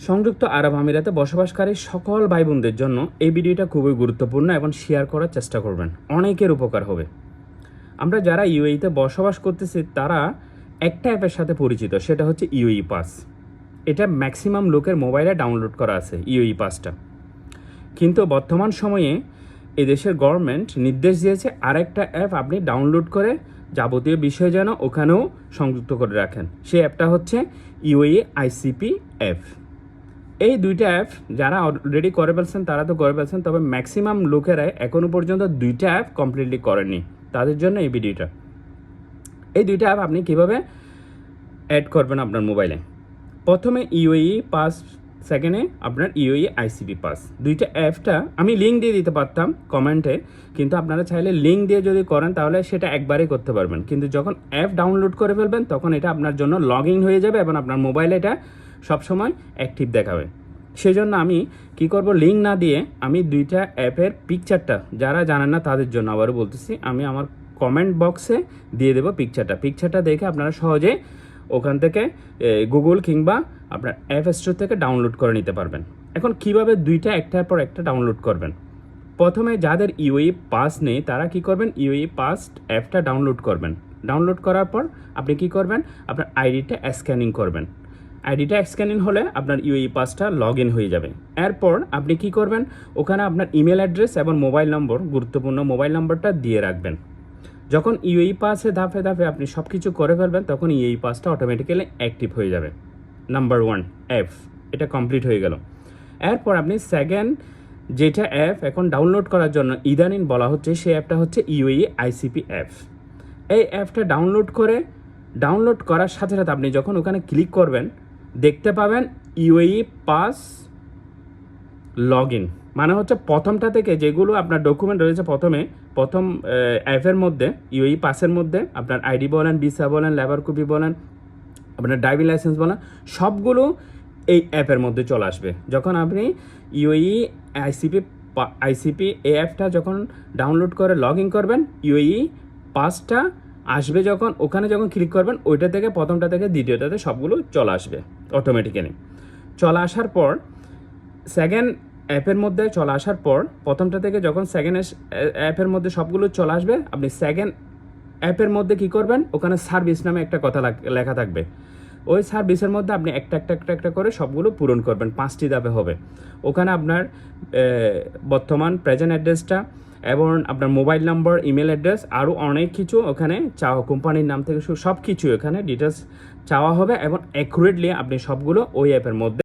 সংযুক্ত আরব আমিরাতে বসবাসকারী সকল ভাই বোনদের জন্য এই ভিডিওটা খুবই গুরুত্বপূর্ণ এবং শেয়ার করার চেষ্টা করবেন, অনেকের উপকার হবে। আমরা যারা ইউএইতে বসবাস করতেছি তারা একটা অ্যাপের সাথে পরিচিত, সেটা হচ্ছে ইউএই পাস। এটা ম্যাক্সিমাম লোকের মোবাইলে ডাউনলোড করা আছে ইউএই পাসটা, কিন্তু বর্তমান সময়ে এদেশের গভর্নমেন্ট নির্দেশ দিয়েছে আরেকটা অ্যাপ আপনি ডাউনলোড করে যাবতীয় বিষয় যেন ওখানেও সংযুক্ত করে রাখেন। সেই অ্যাপটা হচ্ছে ইউএই আইসিপি অ্যাপ। এই দুইটা অ্যাপ যারা অলরেডি করে ফেলছেন তারা তো করে ফেলছেন, তবে ম্যাক্সিমাম লোকেরাই এখনও পর্যন্ত দুইটা অ্যাপ কমপ্লিটলি করেননি। তাদের জন্য এই ভিডিওটা। এই দুইটা অ্যাপ আপনি কীভাবে অ্যাড করবেন আপনার মোবাইলে। প্রথমে ইউএই পাস, সেকেন্ডে আপনার ইউএই আইসিপি পাস। দুইটা অ্যাপটা আমি লিঙ্ক দিয়ে দিতে পারতাম কমেন্টে, কিন্তু আপনারা চাইলে লিঙ্ক দিয়ে যদি করেন তাহলে সেটা একবারেই করতে পারবেন, কিন্তু যখন অ্যাপ ডাউনলোড করে ফেলবেন তখন এটা আপনার জন্য লগ ইন হয়ে যাবে এবং আপনার মোবাইলে এটা সবসময় অ্যাক্টিভ দেখাবে। সেই জন্য আমি কি করব, লিঙ্ক না দিয়ে আমি দুইটা অ্যাপের পিকচারটা, যারা জানেন না তাদের জন্য আবারও বলতেছি, আমি আমার কমেন্ট বক্সে দিয়ে দেবো পিকচারটা দেখে আপনারা সহজে ওখান থেকে গুগল কিংবা আপনার অ্যাপ স্টোর থেকে ডাউনলোড করে নিতে পারবেন। এখন কিভাবে দুইটা একটার পর একটা ডাউনলোড করবেন। প্রথমে যাদের ইউএই পাস নেই তারা কি করবেন, ইউএই পাস অ্যাপটা ডাউনলোড করবেন। ডাউনলোড করার পর আপনি কি করবেন, আপনার আইডিটা স্ক্যানিং করবেন। আইডিটা স্ক্যানিং হলে আপনার ইউএই পাসটা লগ ইন হয়ে যাবে। এরপর আপনি কি করবেন, ওখানে আপনার ইমেল অ্যাড্রেস এবং মোবাইল নম্বর, গুরুত্বপূর্ণ মোবাইল নম্বরটা দিয়ে রাখবেন। যখন ইউএই পাসে ধাপে ধাপে আপনি সব কিছু করে ফেলবেন তখন ইউএই পাসটা অটোমেটিক্যালি অ্যাক্টিভ হয়ে যাবে। নাম্বার 1 অ্যাপ, এটা কমপ্লিট হয়ে গেল। এরপর আপনি সেকেন্ড যেটা অ্যাপ এখন ডাউনলোড করার জন্য ইদানিং বলা হচ্ছে, সেই অ্যাপটা হচ্ছে ইউএই আইসিপি অ্যাপ। এই অ্যাপটা ডাউনলোড করার সাথে সাথে আপনি যখন ওখানে ক্লিক করবেন দেখতে পাবেন ইউএই পাস লগ ইন, মানে হচ্ছে প্রথমটা থেকে যেগুলো আপনার ডকুমেন্ট রয়েছে প্রথম অ্যাপের মধ্যে, ইউএই পাসের মধ্যে আপনার আইডি বলেন, ভিসা বলেন, লেবার কপি বলেন, আপনার ড্রাইভিং লাইসেন্স বলেন, সবগুলো এই অ্যাপের মধ্যে চলে আসবে। যখন আপনি ইউএই আইসিপি এই অ্যাপটা যখন ডাউনলোড করে লগ ইন করবেন, ইউএই পাসটা আসবে যখন, ওখানে যখন ক্লিক করবেন ওইটা থেকে প্রথমটা থেকে দ্বিতীয়টাতে সবগুলো চলে আসবে অটোমেটিক্যালি। চলে আসার পর সেকেন্ড অ্যাপের মধ্যে চলে আসার পর প্রথমটা থেকে যখন সেকেন্ড অ্যাপের মধ্যে সবগুলো চলে আসবে, আপনি সেকেন্ড অ্যাপের মধ্যে কি করবেন, ওখানে সার্ভিস নামে একটা কথা লেখা থাকবে। ওই সার্ভিসের মধ্যে আপনি একটা করে সবগুলো পূরণ করবেন। 5টি ধাপে হবে। ওখানে আপনার বর্তমান প্রেজেন্ট অ্যাড্রেসটা এবং আপনার মোবাইল নম্বর, ইমেল অ্যাড্রেস, আরও অনেক কিছু ওখানে চাওয়া, কোম্পানির নাম থেকে সব কিছু এখানে ডিটেলস চাওয়া হবে এবং অ্যাকুরেটলি আপনি সবগুলো ওই অ্যাপের মধ্যে